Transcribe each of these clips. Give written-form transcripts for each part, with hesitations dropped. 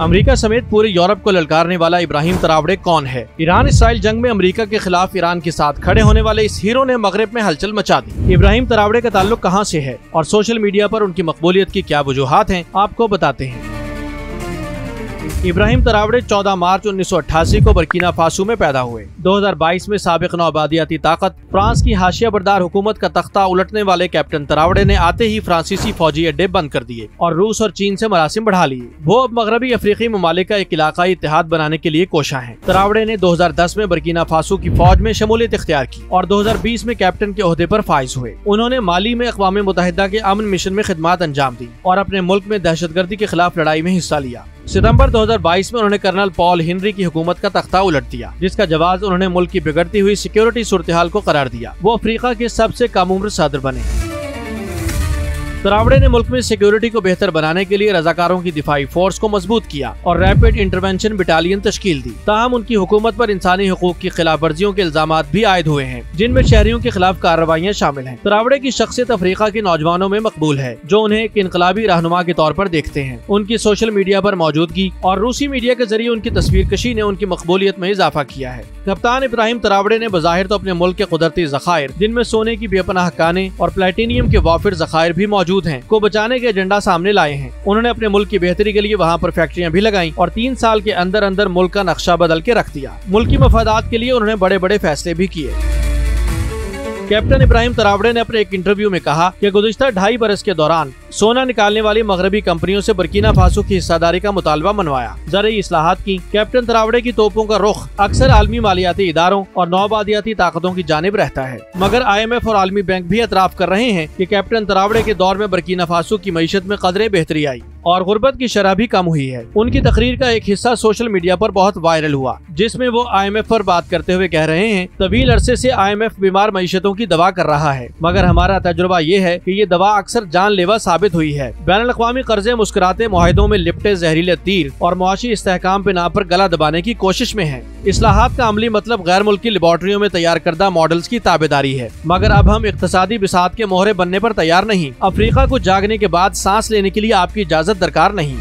America समेत पूरे Europe को ललकारने वाला इब्राहिम तरावड़े कौन है? ईरान इसराइल जंग में अमेरिका के खिलाफ ईरान के साथ खड़े होने वाले इस हीरो ने मगरिब में हलचल मचा दी। इब्राहिम तरावड़े का ताल्लुक कहां से है और सोशल मीडिया पर उनकी मकबूलियत की क्या वजूहात हैं, आपको बताते हैं। इब्राहिम तरावड़े 14 मार्च 1988 को बर्किना फासो में पैदा हुए। 2022 में साबिक नौआबादियाती ताकत फ्रांस की हाशिया बरदार हुकूमत का तख्ता उलटने वाले कैप्टन तरावड़े ने आते ही फ्रांसीसी फौजी अड्डे बंद कर दिए और रूस और चीन से मरासिम बढ़ा लिए। वो अब मगरबी अफ्रीकी ममालिक का एक इलाकाई इत्तेहाद बनाने के लिए कोशा है। तरावड़े ने 2010 में बर्किना फासो की फौज में शमूलियत इख्तियार की और 2020 में कैप्टन के ओहदे पर फाइज हुए। उन्होंने माली में अक़वाम मुत्तहिदा के अमन मिशन में खिदमात अंजाम दी और अपने मुल्क में दहशतगर्दी के खिलाफ लड़ाई में हिस्सा लिया। सितंबर 2022 में उन्होंने कर्नल पॉल हेनरी की हुकूमत का तख्ता उलट दिया, जिसका जवाब उन्होंने मुल्क की बिगड़ती हुई सिक्योरिटी सूरत-ए-हाल को करार दिया। वो अफ्रीका के सबसे कम उम्र सदर बने। तरावड़े ने मुल्क में सिक्योरिटी को बेहतर बनाने के लिए रजाकारों की दिफाई फोर्स को मजबूत किया और रैपिड इंटरवेंशन बटालियन तश्कील दी। ताहम उनकी हुकूमत पर इंसानी हुकूक की खिलाफ वर्जियों के इल्जामात भी आयद हुए हैं, जिनमें शहरियों के खिलाफ कार्रवाइयाँ शामिल हैं। तरावड़े की शख्सियत अफ्रीका के नौजवानों में मकबूल है, जो उन्हें एक इनकलाबी रहनुमा के तौर पर देखते हैं। उनकी सोशल मीडिया पर मौजूदगी और रूसी मीडिया के जरिए उनकी तस्वीर कशी ने उनकी मकबूलियत में इजाफा किया है। कप्तान इब्राहिम तरावड़े ने बज़ाहिर तो अपने मुल्क के कुदरती ज़खायर, जिनमें सोने की बेपनाह खानें और प्लेटिनियम के वाफिर ज़खायर भी मौजूद हैं, को बचाने के एजेंडा सामने लाए हैं। उन्होंने अपने मुल्क की बेहतरी के लिए वहाँ पर फैक्ट्रियाँ भी लगाई और 3 साल के अंदर अंदर मुल्क का नक्शा बदल के रख दिया। मुल्की मफादात के लिए उन्होंने बड़े बड़े फैसले भी किए। कैप्टन इब्राहिम तरावड़े ने अपने एक इंटरव्यू में कहा कि गुज़िश्ता 2.5 बरस के दौरान सोना निकालने वाली मगरबी कंपनियों से बर्किना फासो की हिस्सेदारी का मुतालबा मनवाया। ज़राई इस्लाहात की कैप्टन तरावड़े की तोपों का रुख अक्सर आलमी मालियाती इदारों और नौआबादियाती ताकतों की जानिब रहता है, मगर IMF और आलमी बैंक भी एतराफ कर रहे हैं कि कैप्टन तरावड़े के दौर में बर्किना फासो की मईशत में कदरे बेहतरी आई और गुर्बत की शरह भी कम हुई है। उनकी तकरीर का एक हिस्सा सोशल मीडिया पर बहुत वायरल हुआ, जिसमें वो IMF पर बात करते हुए कह रहे हैं, तवील अरसे से IMF बीमार मईशतों की दवा कर रहा है, मगर हमारा तजुर्बा ये है कि ये दवा अक्सर जानलेवा साबित हुई है। बैनुल-अक़वामी कर्जे मुस्कुराते मुआहिदों में लिपटे जहरीले तीर और मुआशी इस्तेहकाम पे नाम पर गला दबाने की कोशिश में है। इस्लाहात का अमली मतलब गैर मुल्की लेबॉर्टरियों में तैयार करदा मॉडल्स की ताबेदारी है, मगर अब हम इक्तिसादी बिसात के मोहरे बनने पर तैयार नहीं। अफ्रीका को जागने के बाद सांस लेने के लिए आपकी इजाजत दरकार नहीं।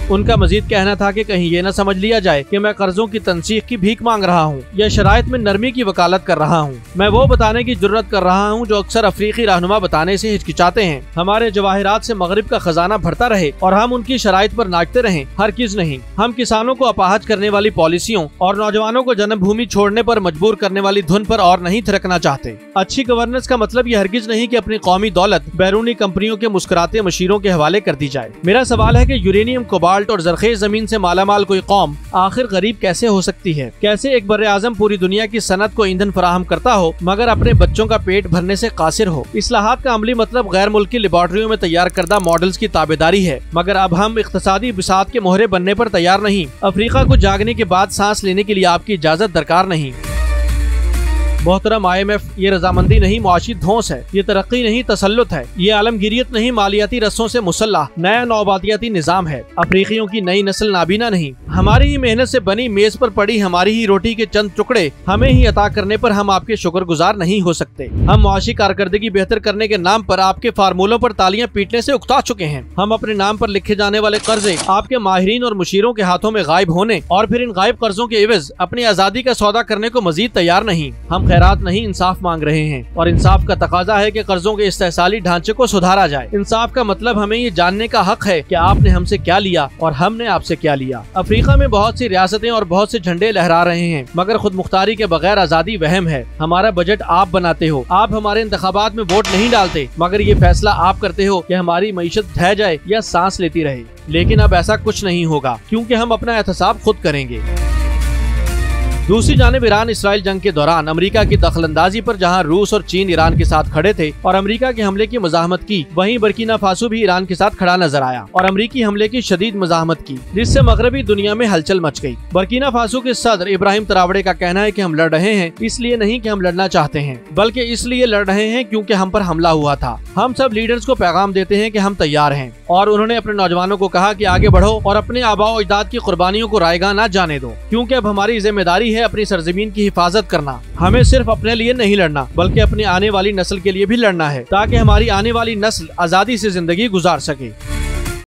उनका मजीद कहना था कि कहीं ये न समझ लिया जाए कि मैं कर्जों की तनसीख की भीख मांग रहा हूँ या शराइत में नरमी की वकालत कर रहा हूँ। मैं वो बताने की जुर्रत कर रहा हूँ जो अक्सर अफ्रीकी रहनुमा बताने से हिचकिचाते हैं। हमारे जवाहिरात से मगरिब का खजाना भरता रहे और हम उनकी शराइत पर नाचते रहें, हरगिज़ नहीं। हम किसानों को अपाहज करने वाली पॉलिसियों और नौजवानों को जन्मभूमि छोड़ने पर मजबूर करने वाली धुन पर और नहीं थिरकना चाहते। अच्छी गवर्नेंस का मतलब ये हरगिज नहीं कि अपनी कौमी दौलत बैरूनी कंपनियों के मुस्कुराते मशीरों के हवाले कर दी जाए। मेरा सवाल है कि यूरेनियम, कोबाल्ट और जरखेज जमीन से मालामाल कोई कौम आखिर गरीब कैसे हो सकती है? कैसे एक बर्रे आज़म पूरी दुनिया की सनत को ईंधन फराहम करता हो मगर अपने बच्चों का पेट भरने से कासिर हो? इस्लाहात का अमली मतलब गैर मुल्की लेबॉर्टरियों में तैयार करदा मॉडल्स की ताबेदारी है, मगर अब हम इक्तिसादी बिसात के मोहरे बनने पर तैयार नहीं। अफ्रीका को जागने के बाद सांस लेने के लिए आपकी इजाजत दरकार नहीं। मोहतरम IMF, ये रजामंदी नहीं मुआशी धौंस है, ये तरक्की नहीं तसल्लुत है, ये आलमगीरियत नहीं मालियाती रस्सों से मुसल्लाह नया नौआबादियाती निजाम है। अफ्रीकियों की नई नस्ल नाबीना नहीं। हमारी ही मेहनत से बनी मेज पर पड़ी हमारी ही रोटी के चंद टुकड़े हमें ही अता करने पर हम आपके शुक्रगुजार नहीं हो सकते। हम मुआशी कारकर्दगी बेहतर करने के नाम पर आपके फार्मूलों पर तालियां पीटने से उकता चुके हैं। हम अपने नाम पर लिखे जाने वाले कर्जे आपके माहिरीन और मुशीरों के हाथों में गायब होने और फिर इन गायब कर्जों के एवज अपनी आजादी का सौदा करने को मजीद तैयार नहीं। हम खैरात नहीं, इंसाफ मांग रहे हैं और इंसाफ का तकाजा है कि कर्जों के इस्तेहसाली ढांचे को सुधारा जाए। इंसाफ का मतलब हमें ये जानने का हक है कि आपने हमसे क्या लिया और हमने आपसे क्या लिया। अफ्रीका में बहुत सी रियासतें और बहुत से झंडे लहरा रहे हैं, मगर खुद मुख्तारी के बगैर आजादी वहम है। हमारा बजट आप बनाते हो, आप हमारे इंतखाबात में वोट नहीं डालते, मगर ये फैसला आप करते हो कि हमारी मईशत ढह जाए या सांस लेती रहे। लेकिन अब ऐसा कुछ नहीं होगा, क्योंकि हम अपना एहतसाब खुद करेंगे। दूसरी जानिब ईरान इसराइल जंग के दौरान अमेरिका की दखलंदाजी पर जहां रूस और चीन ईरान के साथ खड़े थे और अमेरिका के हमले की मज़ाहमत की, वहीं बर्किना फासो भी ईरान के साथ खड़ा नजर आया और अमेरिकी हमले की शदीद मज़ाहमत की, जिससे मगरबी दुनिया में हलचल मच गई। बर्किना फासो के सदर इब्राहिम तरावड़े का कहना है कि हम लड़ रहे हैं इसलिए नहीं कि हम लड़ना चाहते हैं, बल्कि इसलिए लड़ रहे हैं क्योंकि हम पर हमला हुआ था। हम सब लीडर्स को पैगाम देते हैं कि हम तैयार हैं और उन्होंने अपने नौजवानों को कहा कि आगे बढ़ो और अपने आबाओ अजदाद की कुर्बानियों को रायगा न जाने दो, क्योंकि अब हमारी जिम्मेदारी है अपनी सरजमीन की हिफाजत करना। हमें सिर्फ अपने लिए नहीं लड़ना बल्कि अपनी आने वाली नस्ल के लिए भी लड़ना है, ताकि हमारी आने वाली नस्ल आजादी से जिंदगी गुजार सके।